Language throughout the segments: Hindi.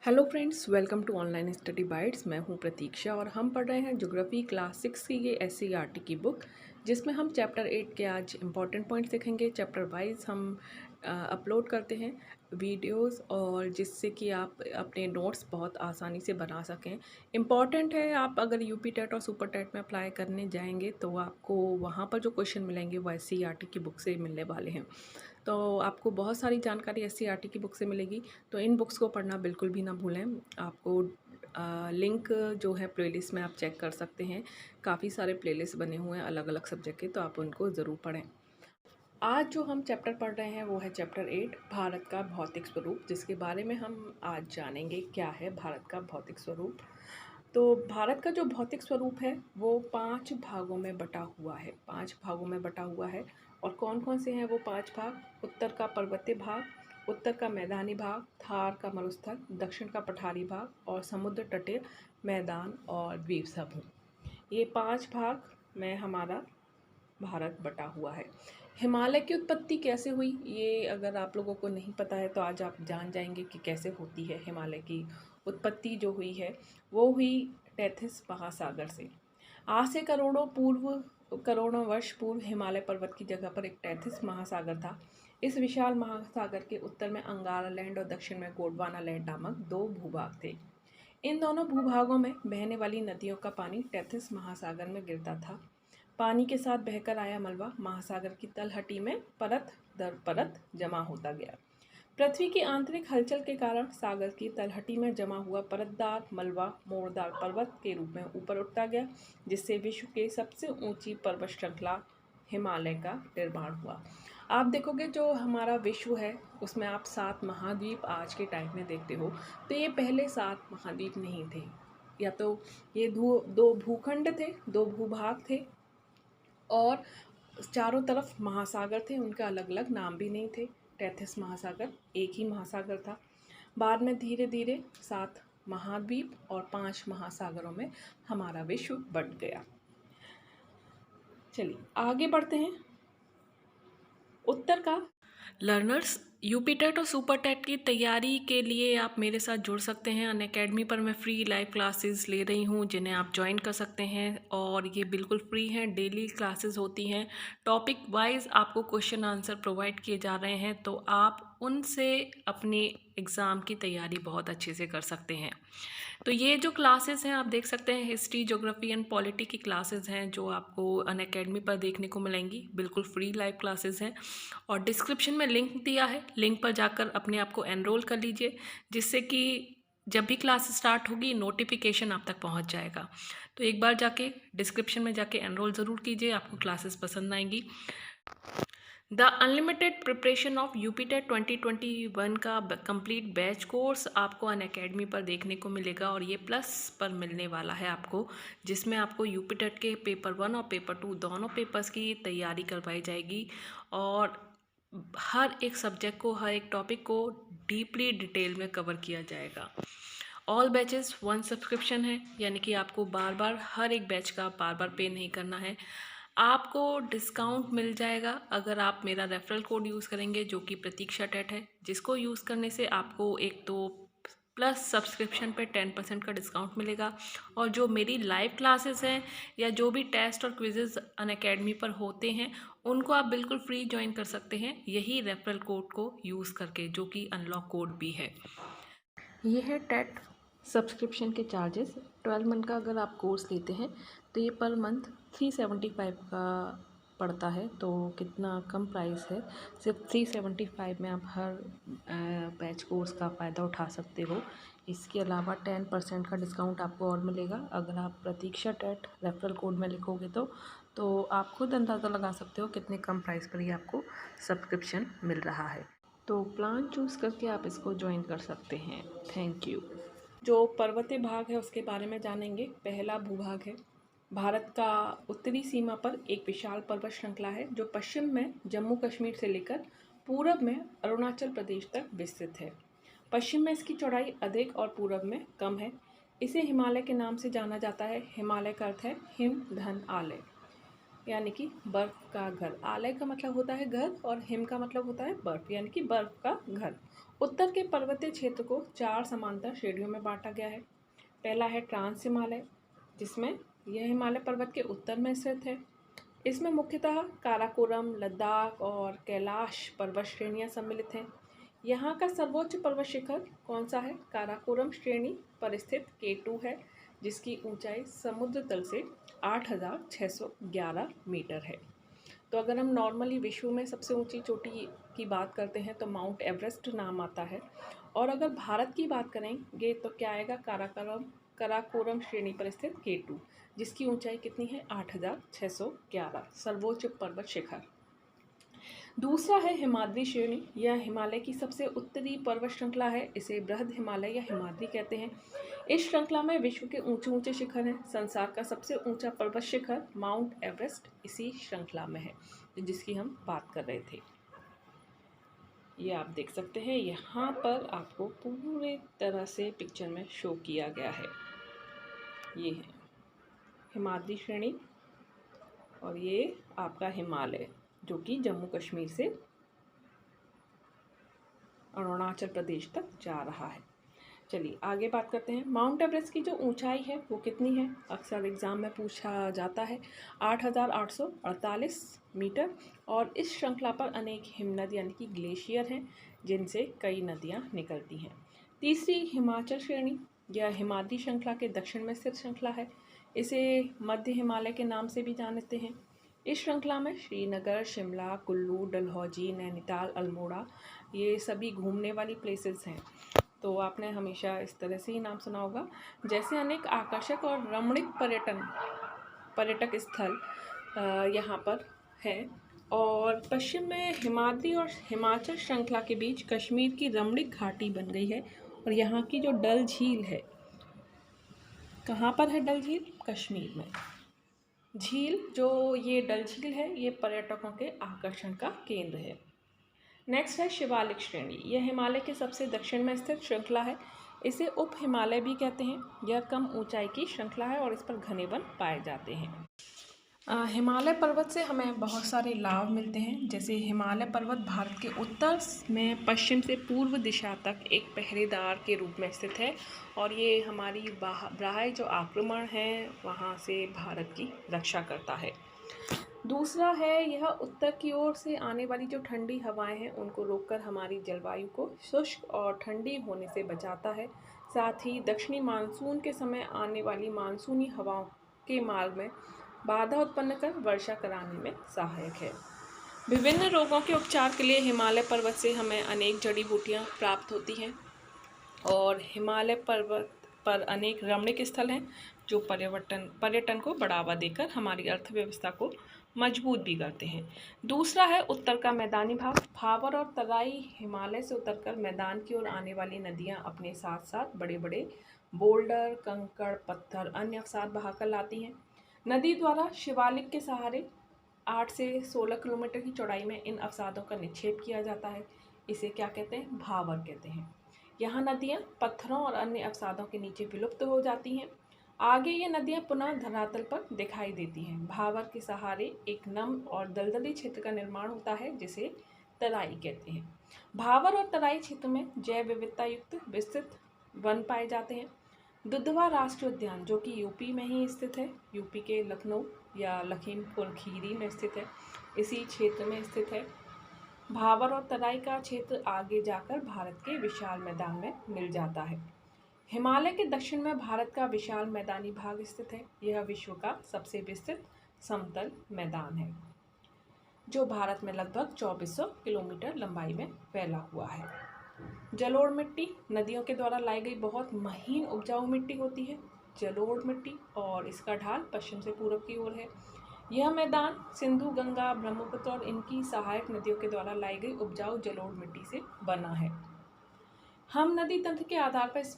Hello friends, welcome to online study bytes. मैं हूं प्रतीक्षा और हम पढ़ रहे हैं ज्योग्राफी क्लास 6 की ये SCERT की बुक, जिसमें हम चैप्टर 8 के आज इंपॉर्टेंट पॉइंट्स देखेंगे। चैप्टर वाइज हम अपलोड करते हैं वीडियोस, और जिससे कि आप अपने नोट्स बहुत आसानी से बना सकें। इम्पॉर्टेंट है, आप अगर यूपी टेट और सुपर टेट में अप्लाई करने जाएंगे तो आपको वहाँ पर जो क्वेश्चन मिलेंगे वो SCERT की बुक से मिलने वाले हैं। तो आपको बहुत सारी जानकारी SCERT की बुक से मिलेगी, तो इन बुक्स को पढ़ना बिल्कुल भी ना भूलें। आपको लिंक जो है प्लेलिस्ट में आप चेक कर सकते हैं। काफ़ी सारे प्लेलिस्ट बने हुए हैं अलग अलग सब्जेक्ट के, तो आप उनको ज़रूर पढ़ें। आज जो हम चैप्टर पढ़ रहे हैं वो है चैप्टर 8, भारत का भौतिक स्वरूप, जिसके बारे में हम आज जानेंगे क्या है भारत का भौतिक स्वरूप। तो भारत का जो भौतिक स्वरूप है वो 5 भागों में बटा हुआ है। 5 भागों में बटा हुआ है, और कौन कौन से हैं वो 5 भाग? उत्तर का पर्वतीय भाग, उत्तर का मैदानी भाग, थार का मरुस्थल, दक्षिण का पठारी भाग और समुद्र तटीय मैदान और द्वीप समूह। ये 5 भाग में हमारा भारत बटा हुआ है। हिमालय की उत्पत्ति कैसे हुई, ये अगर आप लोगों को नहीं पता है तो आज आप जान जाएंगे कि कैसे होती है। हिमालय की उत्पत्ति जो हुई है वो हुई टेथिस महासागर से। आज से करोड़ों वर्ष पूर्व हिमालय पर्वत की जगह पर एक टेथिस महासागर था। इस विशाल महासागर के उत्तर में अंगारा लैंड और दक्षिण में गोंडवाना लैंड नामक 2 भूभाग थे। इन दोनों भूभागों में बहने वाली नदियों का पानी टेथिस महासागर में गिरता था। पानी के साथ बहकर आया मलबा महासागर की तलहटी में परत दर परत जमा होता गया। पृथ्वी की आंतरिक हलचल के कारण सागर की तलहटी में जमा हुआ परतदार मलबा मोड़दार पर्वत के रूप में ऊपर उठता गया, जिससे विश्व के सबसे ऊंची पर्वत श्रृंखला हिमालय का निर्माण हुआ। आप देखोगे जो हमारा विश्व है उसमें आप 7 महाद्वीप आज के टाइम में देखते हो, तो ये पहले 7 महाद्वीप नहीं थे। या तो ये दो भूखंड थे, 2 भूभाग थे, और चारों तरफ महासागर थे, उनके अलग अलग नाम भी नहीं थे। टेथिस महासागर एक ही महासागर था। बाद में धीरे धीरे 7 महाद्वीप और 5 महासागरों में हमारा विश्व बंट गया। चलिए आगे बढ़ते हैं। उत्तर का लर्नर्स, यूपी टेट और सुपर टेट की तैयारी के लिए आप मेरे साथ जुड़ सकते हैं। अनअकैडमी पर मैं फ्री लाइव क्लासेस ले रही हूँ, जिन्हें आप ज्वाइन कर सकते हैं, और ये बिल्कुल फ्री हैं। डेली क्लासेस होती हैं, टॉपिक वाइज आपको क्वेश्चन आंसर प्रोवाइड किए जा रहे हैं, तो आप उनसे अपनी एग्ज़ाम की तैयारी बहुत अच्छे से कर सकते हैं। तो ये जो क्लासेस हैं आप देख सकते हैं, हिस्ट्री, ज्योग्राफी एंड पॉलिटी की क्लासेस हैं जो आपको अनअकैडमी पर देखने को मिलेंगी। बिल्कुल फ्री लाइव क्लासेस हैं, और डिस्क्रिप्शन में लिंक दिया है, लिंक पर जाकर अपने आप को एनरोल कर लीजिए, जिससे कि जब भी क्लास स्टार्ट होगी नोटिफिकेशन आप तक पहुंच जाएगा। तो एक बार जाके डिस्क्रिप्शन में जाके एनरोल ज़रूर कीजिए, आपको क्लासेस पसंद आएंगी। The unlimited preparation of UP TET 2021 का कंप्लीट बैच कोर्स आपको अनअकैडमी पर देखने को मिलेगा, और ये प्लस पर मिलने वाला है आपको, जिसमें आपको यूपी टेट के पेपर 1 और पेपर 2 दोनों पेपर्स की तैयारी करवाई जाएगी, और हर एक सब्जेक्ट को, हर एक टॉपिक को डीपली डिटेल में कवर किया जाएगा। ऑल बैचेस 1 सब्सक्रिप्शन है, यानी कि आपको बार बार हर एक बैच का बार बार पे नहीं करना है। आपको डिस्काउंट मिल जाएगा अगर आप मेरा रेफरल कोड यूज़ करेंगे, जो कि प्रतीक्षा टेट है, जिसको यूज़ करने से आपको एक तो प्लस सब्सक्रिप्शन पे 10% का डिस्काउंट मिलेगा, और जो मेरी लाइव क्लासेस हैं या जो भी टेस्ट और क्विजेज़ अनअकैडमी पर होते हैं उनको आप बिल्कुल फ्री ज्वाइन कर सकते हैं, यही रेफरल कोड को यूज़ करके, जो कि अनलॉक कोड भी है। ये है टेट सब्सक्रिप्शन के चार्जेस। 12 मंथ का अगर आप कोर्स लेते हैं तो ये पर मंथ 375 का पड़ता है। तो कितना कम प्राइस है, सिर्फ 375 में आप हर बैच कोर्स का फ़ायदा उठा सकते हो। इसके अलावा 10% का डिस्काउंट आपको और मिलेगा अगर आप प्रतीक्षा टेट रेफरल कोड में लिखोगे तो आप खुद अंदाज़ा लगा सकते हो कितने कम प्राइस पर ही आपको सब्सक्रिप्शन मिल रहा है। तो प्लान चूज़ करके आप इसको ज्वाइन कर सकते हैं। Thank you. जो पर्वतीय भाग है उसके बारे में जानेंगे। पहला भूभाग है। भारत का उत्तरी सीमा पर एक विशाल पर्वत श्रृंखला है, जो पश्चिम में जम्मू कश्मीर से लेकर पूरब में अरुणाचल प्रदेश तक विस्तृत है। पश्चिम में इसकी चौड़ाई अधिक और पूरब में कम है। इसे हिमालय के नाम से जाना जाता है। हिमालय का अर्थ है हिम धन आलय, यानी कि बर्फ़ का घर। आलय का मतलब होता है घर, और हिम का मतलब होता है बर्फ़, यानी कि बर्फ़ का घर। उत्तर के पर्वतीय क्षेत्र को 4 समांतर श्रेणियों में बांटा गया है। पहला है ट्रांस हिमालय, जिसमें यह हिमालय पर्वत के उत्तर में स्थित है। इसमें मुख्यतः काराकोरम, लद्दाख और कैलाश पर्वत श्रेणियां सम्मिलित हैं। यहाँ का सर्वोच्च पर्वत शिखर कौन सा है? काराकोरम श्रेणी पर स्थित K2 है, जिसकी ऊंचाई समुद्र तल से 8,611 मीटर है। तो अगर हम नॉर्मली विश्व में सबसे ऊंची चोटी की बात करते हैं तो माउंट एवरेस्ट नाम आता है, और अगर भारत की बात करेंगे तो क्या आएगा? काराकोरम श्रेणी पर स्थित K2, जिसकी ऊंचाई कितनी है? 8,611, सर्वोच्च पर्वत शिखर। दूसरा है हिमाद्री श्रेणी। यह हिमालय की सबसे उत्तरी पर्वत श्रृंखला है। इसे बृहद हिमालय या हिमाद्री कहते हैं। इस श्रृंखला में विश्व के ऊंचे ऊंचे शिखर हैं। संसार का सबसे ऊंचा पर्वत शिखर माउंट एवरेस्ट इसी श्रृंखला में है, जिसकी हम बात कर रहे थे। ये आप देख सकते हैं, यहाँ पर आपको पूरी तरह से पिक्चर में शो किया गया है। ये है हिमाद्री श्रेणी और ये आपका हिमालय, जो कि जम्मू कश्मीर से अरुणाचल प्रदेश तक जा रहा है। चलिए आगे बात करते हैं। माउंट एवरेस्ट की जो ऊंचाई है वो कितनी है? अक्सर एग्जाम में पूछा जाता है। 8,848 मीटर। और इस श्रृंखला पर अनेक हिमनद यानी कि ग्लेशियर हैं, जिनसे कई नदियां निकलती हैं। तीसरी हिमाचल श्रेणी, यह हिमाद्री श्रृंखला के दक्षिण में स्थित श्रृंखला है। इसे मध्य हिमालय के नाम से भी जानते हैं। इस श्रृंखला में श्रीनगर, शिमला, कुल्लू, डलहौजी, नैनीताल, अल्मोड़ा ये सभी घूमने वाली प्लेसेस हैं। तो आपने हमेशा इस तरह से ही नाम सुना होगा। जैसे अनेक आकर्षक और रमणीक पर्यटक स्थल यहाँ पर है। और पश्चिम में हिमाद्री और हिमाचल श्रृंखला के बीच कश्मीर की रमणीक घाटी बन गई है। और यहाँ की जो डल झील है, कहाँ पर है डल झील? कश्मीर में। झील, जो ये डल झील है, ये पर्यटकों के आकर्षण का केंद्र है। नेक्स्ट है शिवालिक श्रेणी। यह हिमालय के सबसे दक्षिण में स्थित श्रृंखला है। इसे उप हिमालय भी कहते हैं। यह कम ऊंचाई की श्रृंखला है और इस पर घने वन पाए जाते हैं। हिमालय पर्वत से हमें बहुत सारे लाभ मिलते हैं। जैसे हिमालय पर्वत भारत के उत्तर में पश्चिम से पूर्व दिशा तक एक पहरेदार के रूप में स्थित है, और ये हमारी बाह्य जो आक्रमण है वहाँ से भारत की रक्षा करता है। दूसरा है, यह उत्तर की ओर से आने वाली जो ठंडी हवाएं हैं उनको रोककर हमारी जलवायु को शुष्क और ठंडी होने से बचाता है। साथ ही दक्षिणी मानसून के समय आने वाली मानसूनी हवाओं के मार्ग में बाधा उत्पन्न कर वर्षा कराने में सहायक है। विभिन्न रोगों के उपचार के लिए हिमालय पर्वत से हमें अनेक जड़ी बूटियाँ प्राप्त होती हैं, और हिमालय पर्वत पर अनेक रमणीक स्थल हैं जो पर्यटन को बढ़ावा देकर हमारी अर्थव्यवस्था को मजबूत भी करते हैं। दूसरा है उत्तर का मैदानी भाग। भावर और तराई हिमालय से उतरकर मैदान की ओर आने वाली नदियां अपने साथ साथ बड़े बड़े बोल्डर, कंकड़, पत्थर, अन्य अवसाद बहाकर लाती हैं। नदी द्वारा शिवालिक के सहारे 8 से 16 किलोमीटर की चौड़ाई में इन अवसादों का निक्षेप किया जाता है। इसे क्या कहते हैं? भावर कहते हैं। यहाँ नदियाँ पत्थरों और अन्य अवसादों के नीचे विलुप्त हो जाती हैं। आगे ये नदियाँ पुनः धरातल पर दिखाई देती हैं। भावर के सहारे एक नम और दलदली क्षेत्र का निर्माण होता है, जिसे तराई कहते हैं। भावर और तराई क्षेत्र में जैव विविधता युक्त विस्तृत वन पाए जाते हैं। दुधवा राष्ट्रीय उद्यान, जो कि यूपी में ही स्थित है, यूपी के लखनऊ या लखीमपुर खीरी में स्थित है, इसी क्षेत्र में स्थित है। भावर और तराई का क्षेत्र आगे जाकर भारत के विशाल मैदान में मिल जाता है। हिमालय के दक्षिण में भारत का विशाल मैदानी भाग स्थित है। यह विश्व का सबसे विस्तृत समतल मैदान है, जो भारत में लगभग 2400 किलोमीटर लंबाई में फैला हुआ है। जलोढ़ मिट्टी, नदियों के द्वारा लाई गई बहुत महीन उपजाऊ मिट्टी होती है जलोढ़ मिट्टी, और इसका ढाल पश्चिम से पूर्व की ओर है। यह मैदान सिंधु, गंगा, ब्रह्मपुत्र और इनकी सहायक नदियों के द्वारा लाई गई उपजाऊ जलोढ़ मिट्टी से बना है। हम नदी तंत्र के आधार पर इस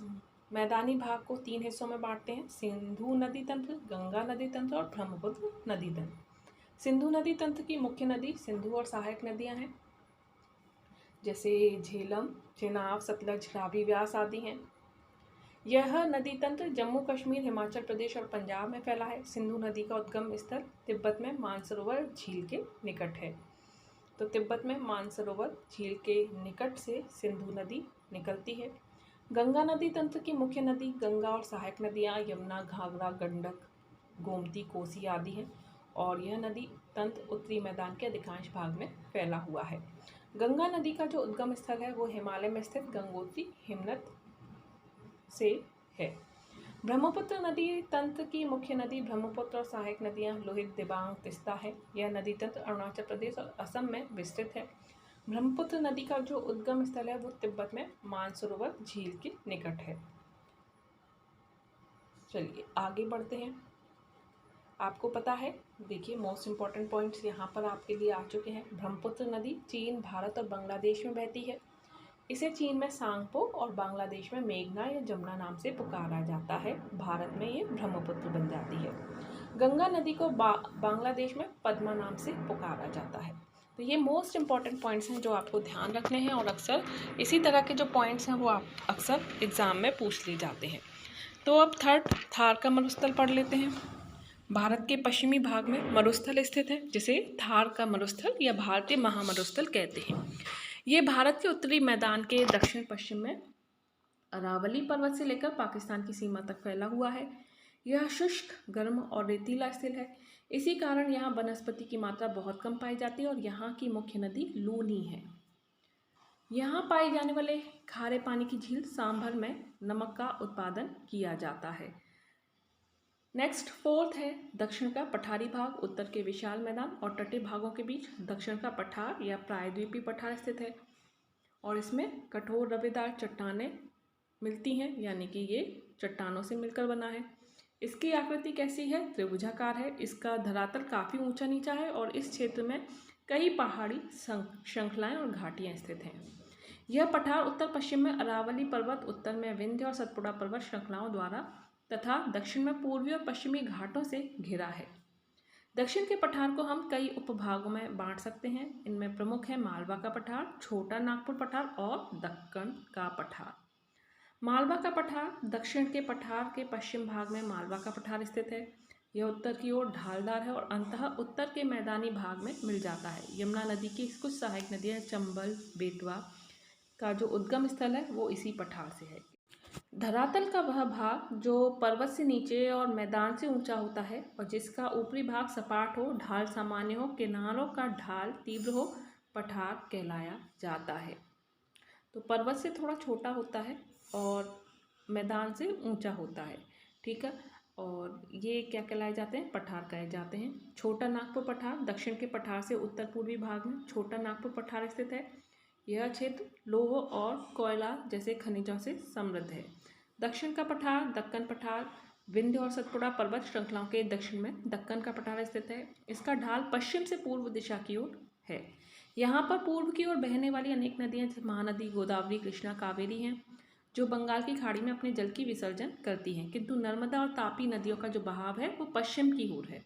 मैदानी भाग को 3 हिस्सों में बांटते हैं: सिंधु नदी तंत्र, गंगा नदी तंत्र और ब्रह्मपुत्र नदी तंत्र। सिंधु नदी तंत्र की मुख्य नदी सिंधु और सहायक नदियां हैं, जैसे झेलम, चेनाब, सतलज, रावी, व्यास आदि हैं। यह नदी तंत्र जम्मू कश्मीर, हिमाचल प्रदेश और पंजाब में फैला है। सिंधु नदी का उद्गम स्थल तिब्बत में मानसरोवर झील के निकट है। तो तिब्बत में मानसरोवर झील के निकट से सिंधु नदी निकलती है। गंगा नदी तंत्र की मुख्य नदी गंगा और सहायक नदियाँ यमुना, घाघरा, गंडक, गोमती, कोसी आदि हैं और यह नदी तंत्र उत्तरी मैदान के अधिकांश भाग में फैला हुआ है। गंगा नदी का जो उद्गम स्थल है वो हिमालय में स्थित गंगोत्री हिमनद से है। ब्रह्मपुत्र नदी तंत्र की मुख्य नदी ब्रह्मपुत्र और सहायक नदियाँ लोहित, दिबांग, तिस्ता है। यह नदी तंत्र अरुणाचल प्रदेश और असम में विस्तृत है। ब्रह्मपुत्र नदी का जो उद्गम स्थल है वो तिब्बत में मानसरोवर झील के निकट है। चलिए आगे बढ़ते हैं। आपको पता है, देखिए मोस्ट इम्पॉर्टेंट पॉइंट्स यहाँ पर आपके लिए आ चुके हैं। ब्रह्मपुत्र नदी चीन, भारत और बांग्लादेश में बहती है। इसे चीन में सांगपो और बांग्लादेश में मेघना या जमुना नाम से पुकारा जाता है। भारत में ये ब्रह्मपुत्र बन जाती है। गंगा नदी को बांग्लादेश में पद्मा नाम से पुकारा जाता है। तो ये मोस्ट इम्पॉर्टेंट पॉइंट्स हैं जो आपको ध्यान रखने हैं और अक्सर इसी तरह के जो पॉइंट्स हैं वो आप अक्सर एग्ज़ाम में पूछ लिए जाते हैं। तो अब थर्ड, थार का मरुस्थल पढ़ लेते हैं। भारत के पश्चिमी भाग में मरुस्थल स्थित है जिसे थार का मरुस्थल या भारतीय महामरुस्थल कहते हैं। ये भारत के उत्तरी मैदान के दक्षिण पश्चिम में अरावली पर्वत से लेकर पाकिस्तान की सीमा तक फैला हुआ है। यह शुष्क, गर्म और रेतीला स्थल है। इसी कारण यहाँ वनस्पति की मात्रा बहुत कम पाई जाती है और यहाँ की मुख्य नदी लूनी है। यहाँ पाए जाने वाले खारे पानी की झील सांभर में नमक का उत्पादन किया जाता है। नेक्स्ट फोर्थ है दक्षिण का पठारी भाग। उत्तर के विशाल मैदान और तटीय भागों के बीच दक्षिण का पठार या प्रायद्वीपीय पठार स्थित है और इसमें कठोर रवेदार चट्टानें मिलती हैं, यानी कि ये चट्टानों से मिलकर बना है। इसकी आकृति कैसी है? त्रिभुजाकार है। इसका धरातल काफ़ी ऊंचा नीचा है और इस क्षेत्र में कई पहाड़ी श्रृंखलाएं और घाटियां स्थित हैं। यह पठार उत्तर पश्चिम में अरावली पर्वत, उत्तर में विंध्य और सतपुड़ा पर्वत श्रृंखलाओं द्वारा तथा दक्षिण में पूर्वी और पश्चिमी घाटों से घिरा है। दक्षिण के पठार को हम कई उपभागों में बांट सकते हैं। इनमें प्रमुख है मालवा का पठार, छोटा नागपुर पठार और दक्कन का पठार। मालवा का पठार दक्षिण के पठार के पश्चिम भाग में मालवा का पठार स्थित है। यह उत्तर की ओर ढालदार है और अंततः उत्तर के मैदानी भाग में मिल जाता है। यमुना नदी की कुछ सहायक नदियाँ चंबल, बेतवा का जो उद्गम स्थल है वो इसी पठार से है। धरातल का वह भाग जो पर्वत से नीचे और मैदान से ऊंचा होता है और जिसका ऊपरी भाग सपाट हो, ढाल सामान्य हो, किनारों का ढाल तीव्र हो, पठार कहलाया जाता है। तो पर्वत से थोड़ा छोटा होता है और मैदान से ऊंचा होता है, ठीक है। और ये क्या कहलाए जाते हैं? पठार कहे जाते हैं। छोटा नागपुर पठार दक्षिण के पठार से उत्तर पूर्वी भाग में छोटा नागपुर पठार स्थित है। यह क्षेत्र लौह और कोयला जैसे खनिजों से समृद्ध है। दक्षिण का पठार दक्कन पठार विंध्य और सतपुड़ा पर्वत श्रृंखलाओं के दक्षिण में दक्कन का पठार स्थित है। इसका ढाल पश्चिम से पूर्व दिशा की ओर है। यहाँ पर पूर्व की ओर बहने वाली अनेक नदियाँ जैसे महानदी, गोदावरी, कृष्णा, कावेरी हैं जो बंगाल की खाड़ी में अपने जल की विसर्जन करती हैं, किंतु नर्मदा और तापी नदियों का जो बहाव है वो पश्चिम की ओर है।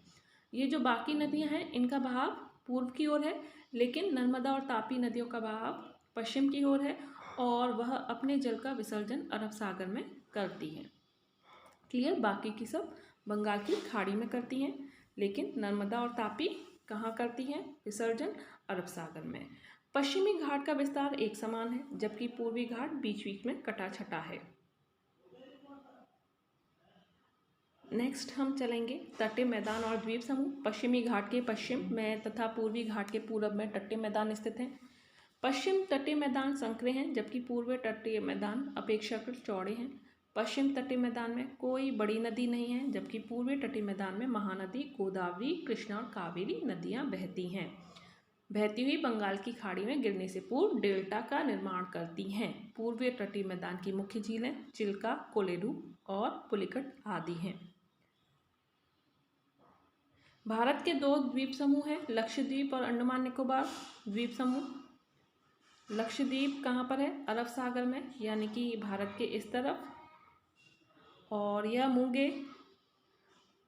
ये जो बाकी नदियाँ हैं इनका बहाव पूर्व की ओर है, लेकिन नर्मदा और तापी नदियों का बहाव पश्चिम की ओर है और वह अपने जल का विसर्जन अरब सागर में करती हैं। क्लियर? बाकी की सब बंगाल की खाड़ी में करती हैं, लेकिन नर्मदा और तापी कहाँ करती हैं विसर्जन? अरब सागर में। पश्चिमी घाट का विस्तार एक समान है जबकि पूर्वी घाट बीच बीच में कटा छटा है। नेक्स्ट हम चलेंगे तटीय मैदान और द्वीप समूह। पश्चिमी घाट के पश्चिम में तथा पूर्वी घाट के पूर्व में तटीय मैदान स्थित हैं। पश्चिम तटीय मैदान संकरे हैं जबकि पूर्वी तटीय मैदान अपेक्षाकृत चौड़े हैं। पश्चिम तटीय मैदान में कोई बड़ी नदी नहीं है जबकि पूर्वी तटीय मैदान में महानदी, गोदावरी, कृष्णा और कावेरी नदियां बहती हैं। बहती हुई बंगाल की खाड़ी में गिरने से पूर्व डेल्टा का निर्माण करती हैं। पूर्वी तटीय मैदान की मुख्य झीलें चिल्का, कोलेरू और पुलिकट आदि हैं। भारत के दो द्वीप समूह हैं, लक्षद्वीप और अंडमान निकोबार द्वीप समूह। लक्षद्वीप कहाँ पर है? अरब सागर में, यानी कि भारत के इस तरफ, और यह मूंगे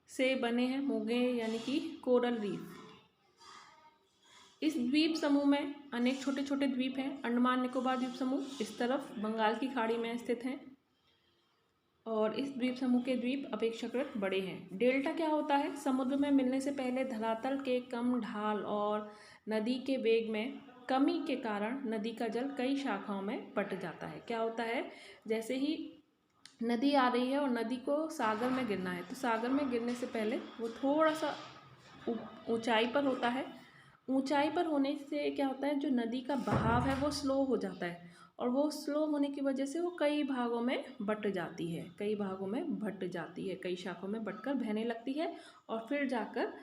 से बने हैं। मूंगे यानी कि कोरल रीफ। इस द्वीप समूह में अनेक छोटे छोटे द्वीप हैं। अंडमान निकोबार द्वीप समूह इस तरफ बंगाल की खाड़ी में स्थित हैं और इस द्वीप समूह के द्वीप अपेक्षाकृत बड़े हैं। डेल्टा क्या होता है? समुद्र में मिलने से पहले धरातल के कम ढाल और नदी के वेग में कमी के कारण नदी का जल कई शाखाओं में बट जाता है। क्या होता है, जैसे ही नदी आ रही है और नदी को सागर में गिरना है, तो सागर में गिरने से पहले वो थोड़ा सा ऊंचाई पर होता है। ऊंचाई पर होने से क्या होता है, जो नदी का बहाव है वो स्लो हो जाता है, और वो स्लो होने की वजह से वो कई भागों में बट जाती है, कई भागों में बट जाती है, कई शाखाओं में बटकर बहने लगती है और फिर जाकर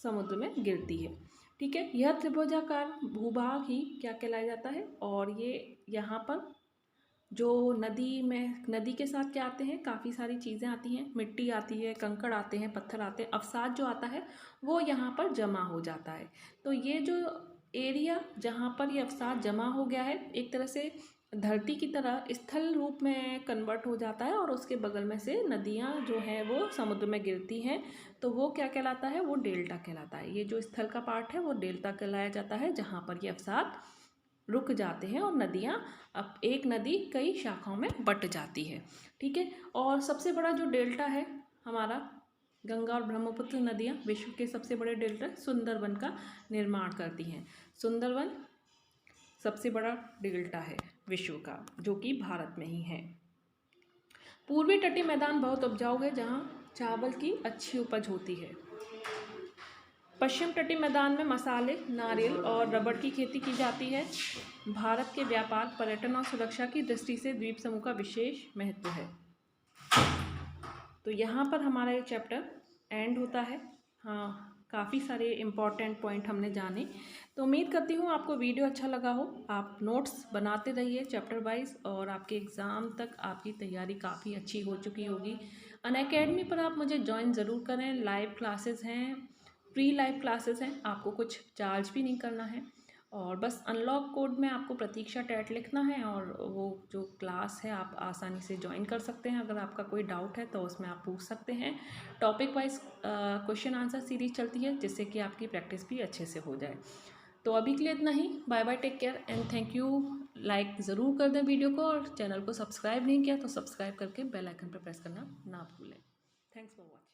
समुद्र में गिरती है। ठीक है, यह त्रिभुजाकार भूभाग ही क्या कहलाया जाता है। और ये यहाँ पर जो नदी के साथ क्या आते हैं, काफ़ी सारी चीज़ें आती हैं, मिट्टी आती है, कंकड़ आते हैं, पत्थर आते हैं, अवसाद जो आता है वो यहाँ पर जमा हो जाता है। तो ये जो एरिया जहाँ पर ये अवसाद जमा हो गया है, एक तरह से धरती की तरह स्थल रूप में कन्वर्ट हो जाता है, और उसके बगल में से नदियाँ जो हैं वो समुद्र में गिरती हैं, तो वो क्या कहलाता है, वो डेल्टा कहलाता है। ये जो स्थल का पार्ट है वो डेल्टा कहलाया जाता है, जहाँ पर ये अवसाद रुक जाते हैं और नदियाँ, अब एक नदी कई शाखाओं में बट जाती है। ठीक है, और सबसे बड़ा जो डेल्टा है हमारा, गंगा और ब्रह्मपुत्र नदियाँ विश्व के सबसे बड़े डेल्टा सुंदरवन का निर्माण करती हैं। सुंदरवन सबसे बड़ा डेल्टा है विश्व का, जो कि भारत में ही है। पूर्वी तटीय मैदान बहुत उपजाऊ है, जहाँ चावल की अच्छी उपज होती है। पश्चिम तटीय मैदान में मसाले, नारियल और रबड़ की खेती की जाती है। भारत के व्यापार, पर्यटन और सुरक्षा की दृष्टि से द्वीप समूह का विशेष महत्व है। तो यहाँ पर हमारा ये चैप्टर एंड होता है। हाँ, काफ़ी सारे इम्पॉर्टेंट पॉइंट हमने जाने। तो उम्मीद करती हूँ आपको वीडियो अच्छा लगा हो। आप नोट्स बनाते रहिए चैप्टर वाइज, और आपके एग्ज़ाम तक आपकी तैयारी काफ़ी अच्छी हो चुकी होगी। अनअकैडमी पर आप मुझे ज्वाइन ज़रूर करें। लाइव क्लासेस हैं, फ्री लाइव क्लासेस हैं, आपको कुछ चार्ज भी नहीं करना है, और बस अनलॉक कोड में आपको प्रतीक्षा टैट लिखना है, और वो जो क्लास है आप आसानी से ज्वाइन कर सकते हैं। अगर आपका कोई डाउट है तो उसमें आप पूछ सकते हैं। Topic wise question answer series चलती है, जिससे कि आपकी प्रैक्टिस भी अच्छे से हो जाए। तो अभी के लिए इतना ही। Bye bye, take care and thank you. Like ज़रूर कर दें वीडियो को, और चैनल को सब्सक्राइब नहीं किया तो सब्सक्राइब करके बेल आइकन पर प्रेस करना ना भूलें। Thanks for watching.